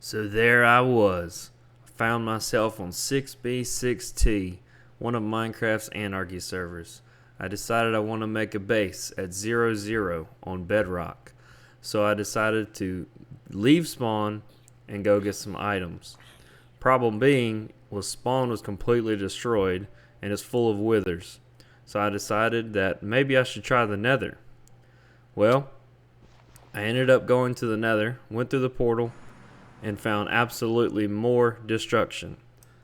So there I was. I found myself on 6B6T, one of Minecraft's Anarchy servers. I decided I want to make a base at 00 on Bedrock. So I decided to leave spawn and go get some items. Problem being was spawn was completely destroyed and is full of withers. So I decided that maybe I should try the nether. Well, I ended up going to the nether, went through the portal, and found absolutely more destruction.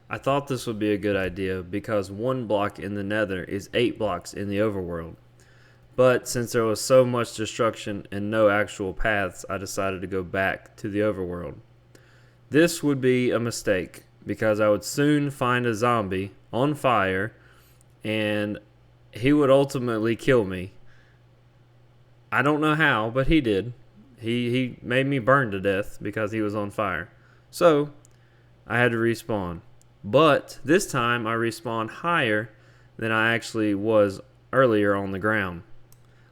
I thought this would be a good idea because one block in the nether is 8 blocks in the overworld. But since there was so much destruction and no actual paths, I decided to go back to the overworld. This would be a mistake because I would soon find a zombie on fire and he would ultimately kill me. I don't know how, but he did. He made me burn to death because he was on fire. So I had to respawn. But this time I respawned higher than I actually was earlier on the ground.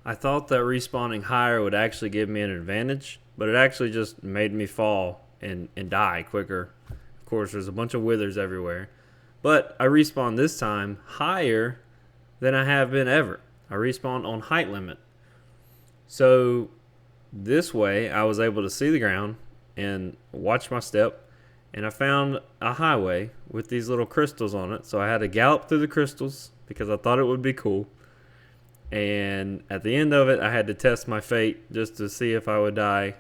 I thought that respawning higher would actually give me an advantage, but it actually just made me fall and die quicker. Of course, there's a bunch of withers everywhere. But I respawned this time higher than I have been ever. I respawned on height limit. So this way I was able to see the ground and watch my step, and I found a highway with these little crystals on it. So I had to gallop through the crystals because I thought it would be cool. And at the end of it, I had to test my fate just to see if I would die.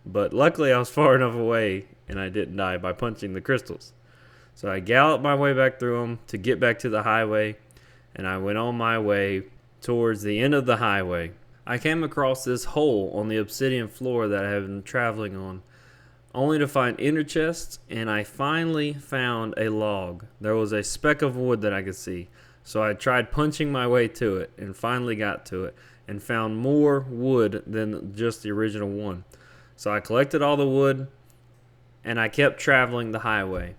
But luckily I was far enough away and I didn't die by punching the crystals. So I galloped my way back through them to get back to the highway, and I went on my way towards the end of the highway. I came across this hole on the obsidian floor that I have been traveling on, only to find ender chests, and I finally found a log. There was a speck of wood that I could see. So I tried punching my way to it and finally got to it and found more wood than just the original one. So I collected all the wood and I kept traveling the highway.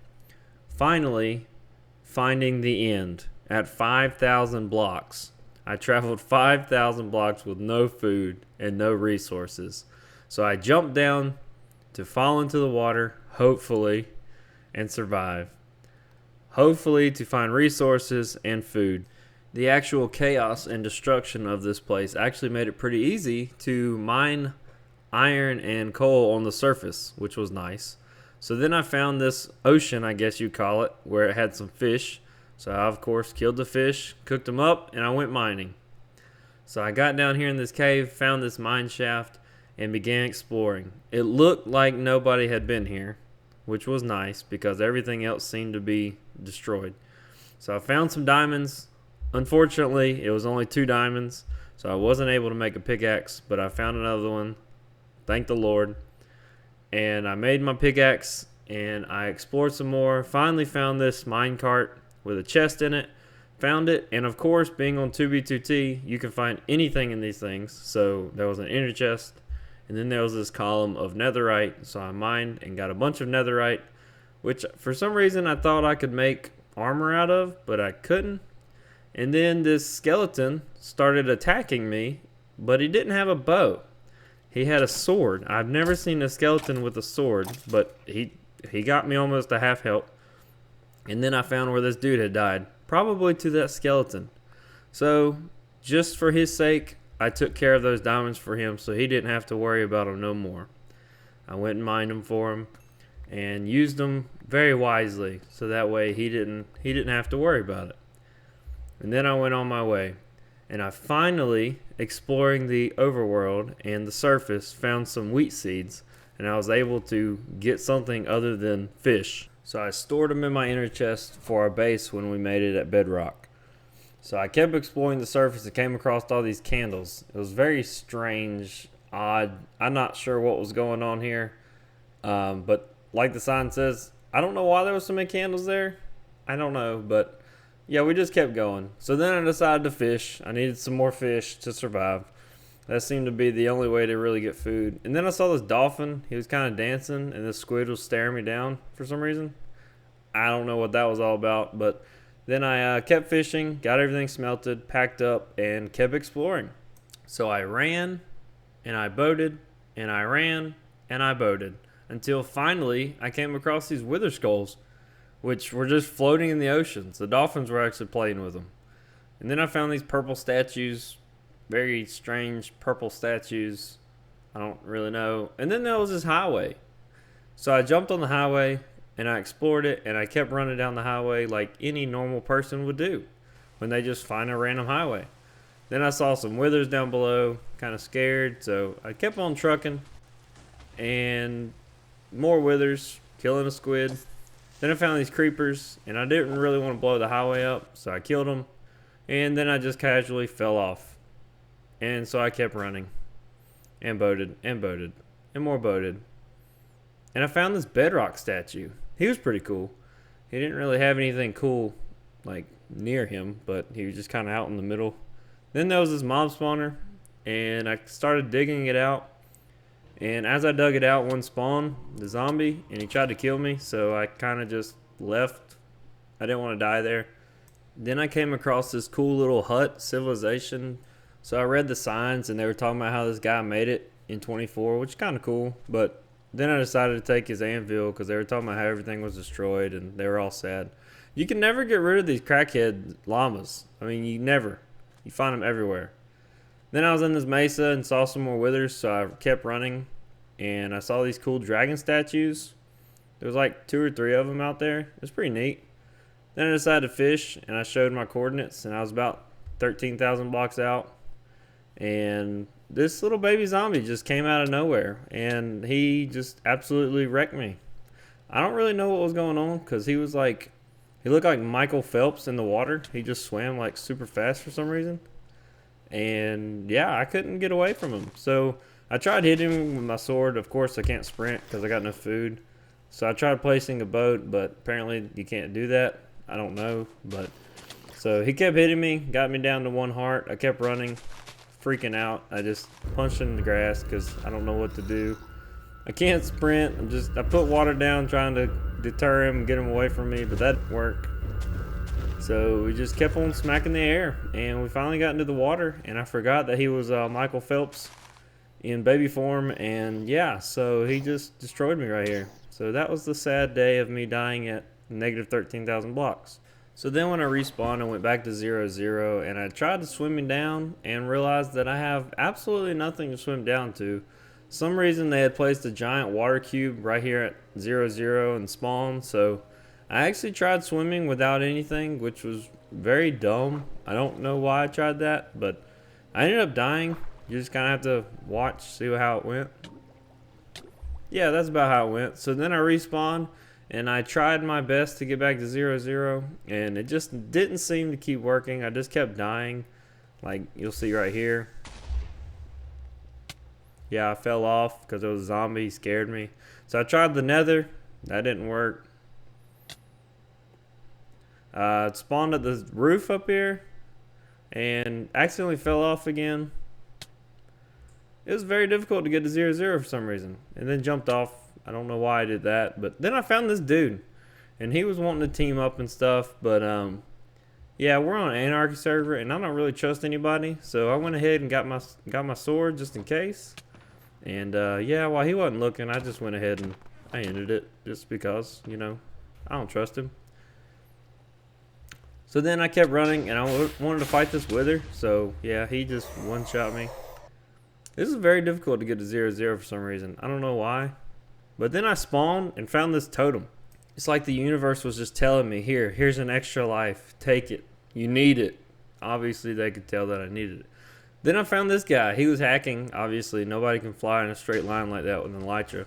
Finally, finding the end at 5,000 blocks. I traveled 5,000 blocks with no food and no resources. So I jumped down to fall into the water, hopefully, and survive. Hopefully to find resources and food. The actual chaos and destruction of this place actually made it pretty easy to mine iron and coal on the surface, which was nice. So then I found this ocean, I guess you'd call it, where it had some fish. So I, of course, killed the fish, cooked them up, and I went mining. So I got down here in this cave, found this mine shaft, and began exploring. It looked like nobody had been here, which was nice because everything else seemed to be destroyed. So I found some diamonds. Unfortunately, it was only 2 diamonds, so I wasn't able to make a pickaxe, but I found another one. Thank the Lord. And I made my pickaxe and I explored some more. Finally found this minecart with a chest in it. Found it, and of course, being on 2B2T, you can find anything in these things. So there was an ender chest, and then there was this column of netherite. So I mined and got a bunch of netherite, which for some reason I thought I could make armor out of, but I couldn't. And then this skeleton started attacking me, but he didn't have a bow. He had a sword. I've never seen a skeleton with a sword, but he got me almost a half health. And then I found where this dude had died, probably to that skeleton. So just for his sake, I took care of those diamonds for him so he didn't have to worry about them no more. I went and mined them for him and used them very wisely so that way he didn't have to worry about it. And then I went on my way, and I finally, exploring the overworld and the surface, found some wheat seeds, and I was able to get something other than fish. So I stored them in my inner chest for our base when we made it at Bedrock. So I kept exploring the surface and came across all these candles. It was very strange, odd. I'm not sure what was going on here, but like the sign says, I don't know why there was so many candles there. I don't know, but yeah, we just kept going. So then I decided to fish. I needed some more fish to survive. That seemed to be the only way to really get food. And then I saw this dolphin. He was kind of dancing, and this squid was staring me down for some reason. I don't know what that was all about, but then I kept fishing, got everything smelted, packed up, and kept exploring. So I ran, and I boated, and I ran, and I boated. until finally I came across these wither skulls, which were just floating in the oceans. The dolphins were actually playing with them. And then I found these purple statues, very strange purple statues. I don't really know. And then there was this highway. So I jumped on the highway and I explored it, and I kept running down the highway like any normal person would do when they just find a random highway. Then I saw some withers down below, kind of scared, so I kept on trucking, and more withers, killing a squid. Then I found these creepers, and I didn't really want to blow the highway up, so I killed them, and then I just casually fell off. And so I kept running, and boated, and boated, and more boated. And I found this bedrock statue. He was pretty cool. He didn't really have anything cool, like, near him, but he was just kind of out in the middle. Then there was this mob spawner, and I started digging it out. And as I dug it out, one spawned, the zombie, and he tried to kill me, so I kind of just left. I didn't want to die there. Then I came across this cool little hut civilization. So I read the signs, and they were talking about how this guy made it in 24, which is kind of cool. But then I decided to take his anvil because they were talking about how everything was destroyed, and they were all sad. You can never get rid of these crackhead llamas. I mean, you never. You find them everywhere. Then I was in this mesa and saw some more withers, so I kept running. And I saw these cool dragon statues. There was like 2 or 3 of them out there. It was pretty neat. Then I decided to fish, and I showed my coordinates, and I was about 13,000 blocks out. And this little baby zombie just came out of nowhere, and he just absolutely wrecked me. I don't really know what was going on, because he looked like Michael Phelps in the water. He just swam like super fast for some reason. And yeah, I couldn't get away from him. So I tried hitting him with my sword. Of course, I can't sprint because I got no food. So I tried placing a boat, but apparently you can't do that. I don't know. But so he kept hitting me, got me down to 1 heart. I kept running, freaking out. I just punched him in the grass because I don't know what to do. I can't sprint. I put water down trying to deter him, get him away from me, but that didn't work. So we just kept on smacking the air, and we finally got into the water, and I forgot that he was Michael Phelps in baby form, and yeah, so he just destroyed me right here. So that was the sad day of me dying at negative 13,000 blocks. So then when I respawned, I went back to 0-0, and I tried to swimming down and realized that I have absolutely nothing to swim down to. Some reason they had placed a giant water cube right here at 0-0 and spawn, so I actually tried swimming without anything, which was very dumb. I don't know why I tried that, but I ended up dying. You just kind of have to watch, see how it went. Yeah, that's about how it went. So then I respawned, and I tried my best to get back to 0-0, and it just didn't seem to keep working. I just kept dying, like you'll see right here. Yeah, I fell off because it was a zombie. He scared me. So I tried the nether. That didn't work. It spawned at the roof up here and accidentally fell off again. It was very difficult to get to 0-0 for some reason. And then jumped off. I don't know why I did that. But then I found this dude. And he was wanting to team up and stuff. But yeah, we're on an Anarchy server, and I don't really trust anybody. So I went ahead and got my sword just in case. And yeah, while he wasn't looking, I just went ahead and I ended it just because, you know, I don't trust him. So then I kept running, and I wanted to fight this wither. So yeah, he just one-shot me. This is very difficult to get to 0-0 for some reason. I don't know why. But then I spawned and found this totem. It's like the universe was just telling me, here's an extra life. Take it. You need it. Obviously, they could tell that I needed it. Then I found this guy. He was hacking. Obviously, nobody can fly in a straight line like that with an elytra.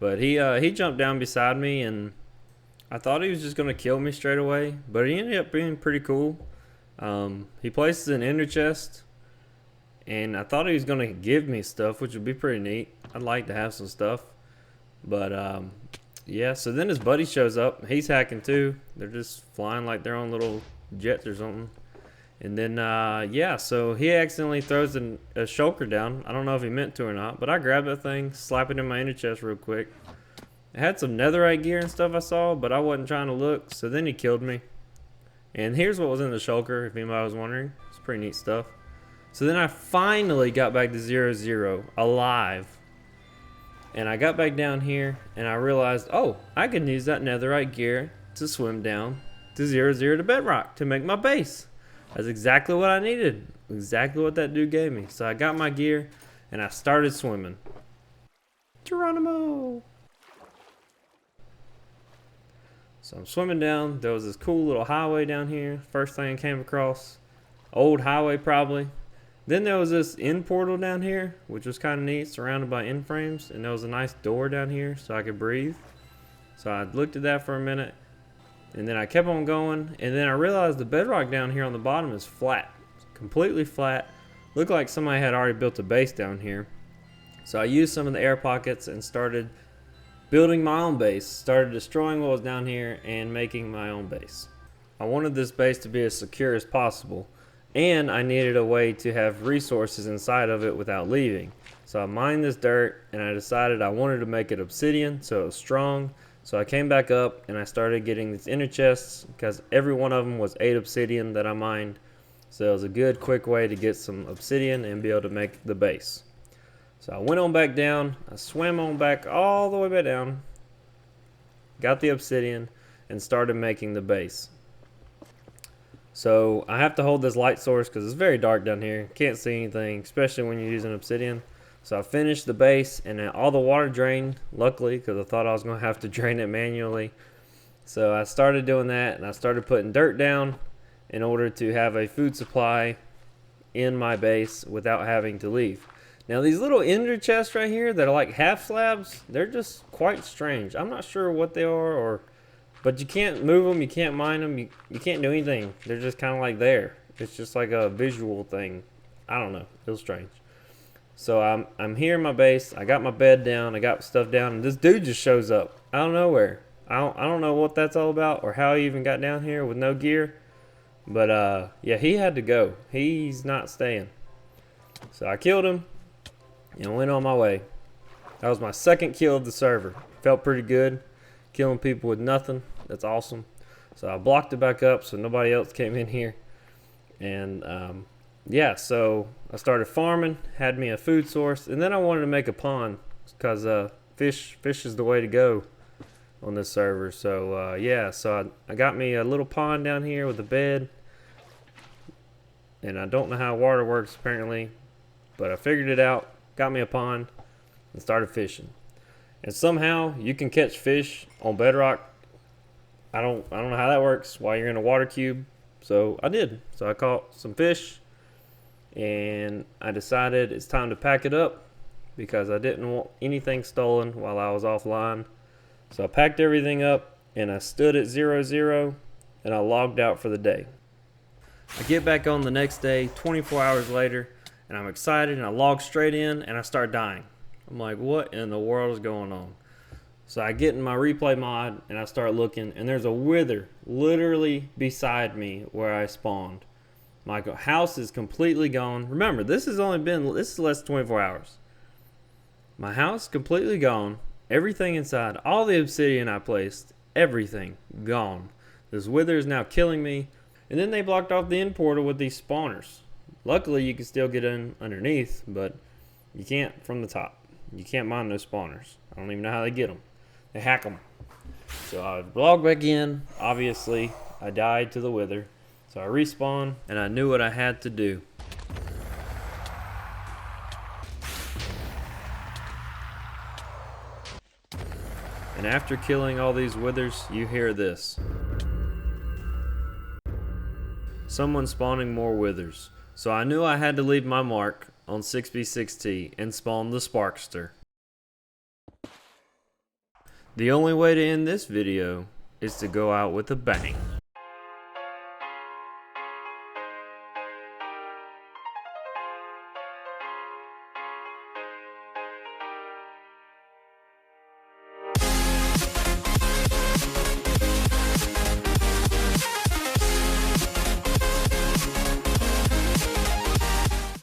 But he jumped down beside me, and I thought he was just going to kill me straight away. But he ended up being pretty cool. He places an ender chest, and I thought he was going to give me stuff, which would be pretty neat. I'd like to have some stuff. But yeah, so then his buddy shows up. He's hacking too. They're just flying like their own little jets or something. And then, yeah, so he accidentally throws a shulker down. I don't know if he meant to or not, but I grabbed that thing, slap it in my ender chest real quick. It had some netherite gear and stuff I saw, but I wasn't trying to look, so then he killed me. And here's what was in the shulker, if anybody was wondering. It's pretty neat stuff. So then I finally got back to 0-0, alive. And I got back down here and I realized, oh, I can use that netherite gear to swim down to 0, 0 to bedrock to make my base. That's exactly what I needed. Exactly what that dude gave me. So I got my gear and I started swimming. Geronimo! So I'm swimming down. There was this cool little highway down here. First thing I came across. Old highway probably. Then there was this end portal down here, which was kind of neat, surrounded by end frames. And there was a nice door down here so I could breathe. So I looked at that for a minute. And then I kept on going. And then I realized the bedrock down here on the bottom is flat. Completely flat. Looked like somebody had already built a base down here. So I used some of the air pockets and started building my own base. Started destroying what was down here and making my own base. I wanted this base to be as secure as possible. And I needed a way to have resources inside of it without leaving. So I mined this dirt and I decided I wanted to make it obsidian so it was strong. So I came back up and I started getting these inner chests because every one of them was 8 obsidian that I mined. So it was a good quick way to get some obsidian and be able to make the base. So I went on back down. I swam on back all the way back down. Got the obsidian and started making the base. So I have to hold this light source because it's very dark down here. Can't see anything, especially when you're using obsidian. So I finished the base and then all the water drained, luckily, because I thought I was going to have to drain it manually. So I started doing that and I started putting dirt down in order to have a food supply in my base without having to leave. Now these little ender chests right here that are like half slabs, they're just quite strange. I'm not sure what they are but you can't move them, you can't mine them, you can't do anything. They're just kind of like there. It's just like a visual thing. I don't know. It was strange. So I'm here in my base. I got my bed down. I got stuff down, and this dude just shows up out of nowhere. I don't know what that's all about or how he even got down here with no gear. But yeah, he had to go. He's not staying. So I killed him and went on my way. That was my second kill of the server. Felt pretty good. Killing people with nothing. That's awesome. So I blocked it back up so nobody else came in here. And yeah, so I started farming, had me a food source, and then I wanted to make a pond because fish is the way to go on this server. So yeah, so I got me a little pond down here with a bed. And I don't know how water works apparently, but I figured it out, got me a pond, and started fishing. And somehow you can catch fish on bedrock. I don't know how that works while you're in a water cube. So I did. So I caught some fish and I decided it's time to pack it up because I didn't want anything stolen while I was offline. So I packed everything up and I stood at 0, 0 and I logged out for the day. I get back on the next day, 24 hours later, and I'm excited and I log straight in and I start dying. I'm like, what in the world is going on? So I get in my replay mod and I start looking and there's a wither literally beside me where I spawned. My house is completely gone. Remember, this is less than 24 hours. My house completely gone. Everything inside, all the obsidian I placed, everything gone. This wither is now killing me. And then they blocked off the end portal with these spawners. Luckily, you can still get in underneath, but you can't from the top. You can't mine those spawners. I don't even know how they get them. They hack them. So I logged back in. Obviously, I died to the wither. So I respawned, and I knew what I had to do. And after killing all these withers, you hear this. Someone spawning more withers. So I knew I had to leave my mark on 6v6t and spawn the Sparkster. The only way to end this video is to go out with a bang.